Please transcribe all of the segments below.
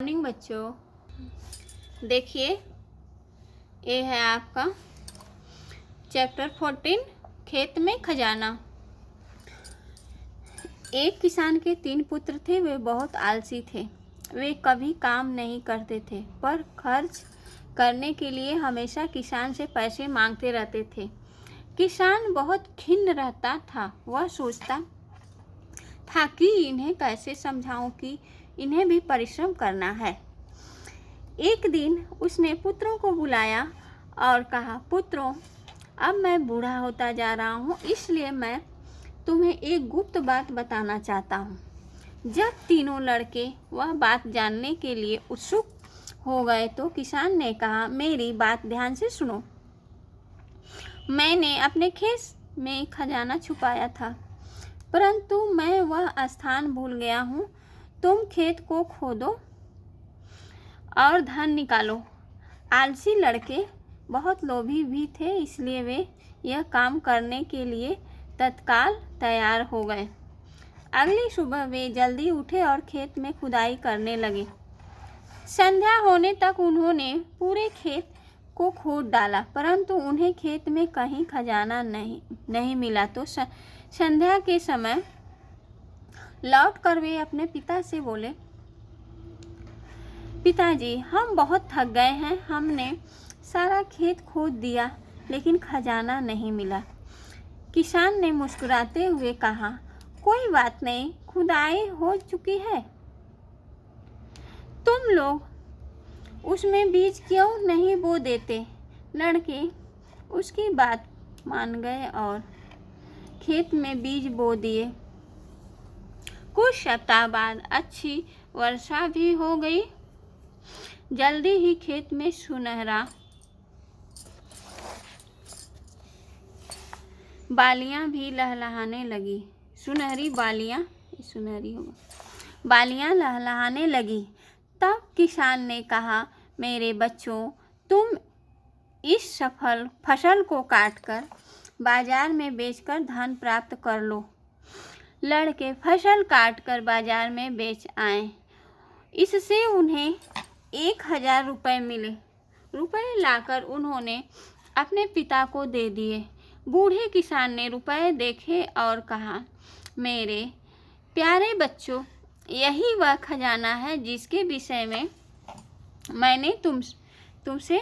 Morning बच्चों, देखिए ये है आपका चैप्टर 14 खेत में खजाना। एक किसान के 3 पुत्र थे। वे बहुत आलसी थे। वे कभी काम नहीं करते थे, पर खर्च करने के लिए हमेशा किसान से पैसे मांगते रहते थे। किसान बहुत खिन्न रहता था। वह सोचता था कि इन्हें कैसे समझाऊं कि इन्हें भी परिश्रम करना है। एक दिन उसने पुत्रों को बुलाया और कहा, पुत्रों, अब मैं बूढ़ा होता जा रहा हूँ, इसलिए मैं तुम्हें एक गुप्त बात बताना चाहता हूँ। जब तीनों लड़के वह बात जानने के लिए उत्सुक हो गए तो किसान ने कहा, मेरी बात ध्यान से सुनो। मैंने अपने खेत में खजाना छुपाया था, परंतु मैं वह स्थान भूल गया हूँ। तुम खेत को खोदो और धन निकालो। आलसी लड़के बहुत लोभी भी थे, इसलिए वे यह काम करने के लिए तत्काल तैयार हो गए। अगली सुबह वे जल्दी उठे और खेत में खुदाई करने लगे। संध्या होने तक उन्होंने पूरे खेत को खोद डाला, परंतु उन्हें खेत में कहीं खजाना नहीं मिला। तो संध्या के समय लौटकर वे अपने पिता से बोले, पिताजी, हम बहुत थक गए हैं। हमने सारा खेत खोद दिया, लेकिन खजाना नहीं मिला। किसान ने मुस्कुराते हुए कहा, कोई बात नहीं, खुदाई हो चुकी है। तुम लोग उसमें बीज क्यों नहीं बो देते? लड़के उसकी बात मान गए और खेत में बीज बो दिए। कुछ सप्ताह बाद अच्छी वर्षा भी हो गई। जल्दी ही खेत में सुनहरा बालियां भी लहलहाने लगी। बालियां लहलहाने लगी। तब किसान ने कहा, मेरे बच्चों, तुम इस फसल को काटकर बाजार में बेचकर धन प्राप्त कर लो। लड़के फसल काटकर बाजार में बेच आए। इससे उन्हें 1000 रुपये मिले। रुपये लाकर उन्होंने अपने पिता को दे दिए। बूढ़े किसान ने रुपये देखे और कहा, मेरे प्यारे बच्चों, यही वह खजाना है जिसके विषय में मैंने तुमसे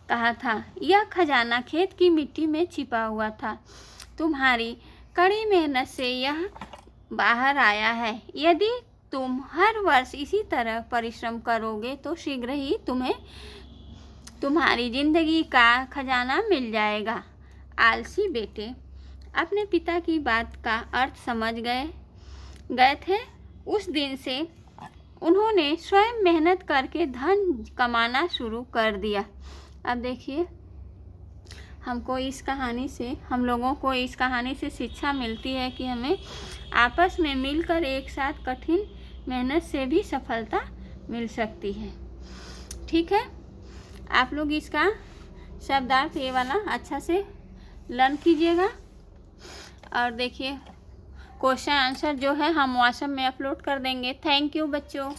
कहा था। यह खजाना खेत की मिट्टी में छिपा हुआ था। तुम्हारी कड़ी मेहनत से यह बाहर आया है। यदि तुम हर वर्ष इसी तरह परिश्रम करोगे तो शीघ्र ही तुम्हें तुम्हारी जिंदगी का खजाना मिल जाएगा। आलसी बेटे अपने पिता की बात का अर्थ समझ गए थे। उस दिन से उन्होंने स्वयं मेहनत करके धन कमाना शुरू कर दिया। अब देखिए, हम लोगों को इस कहानी से शिक्षा मिलती है कि हमें आपस में मिलकर एक साथ कठिन मेहनत से भी सफलता मिल सकती है। ठीक है, आप लोग इसका शब्दार्थ ये वाला अच्छा से लर्न कीजिएगा। और देखिए, क्वेश्चन आंसर जो है हम व्हाट्सएप में अपलोड कर देंगे। थैंक यू बच्चों।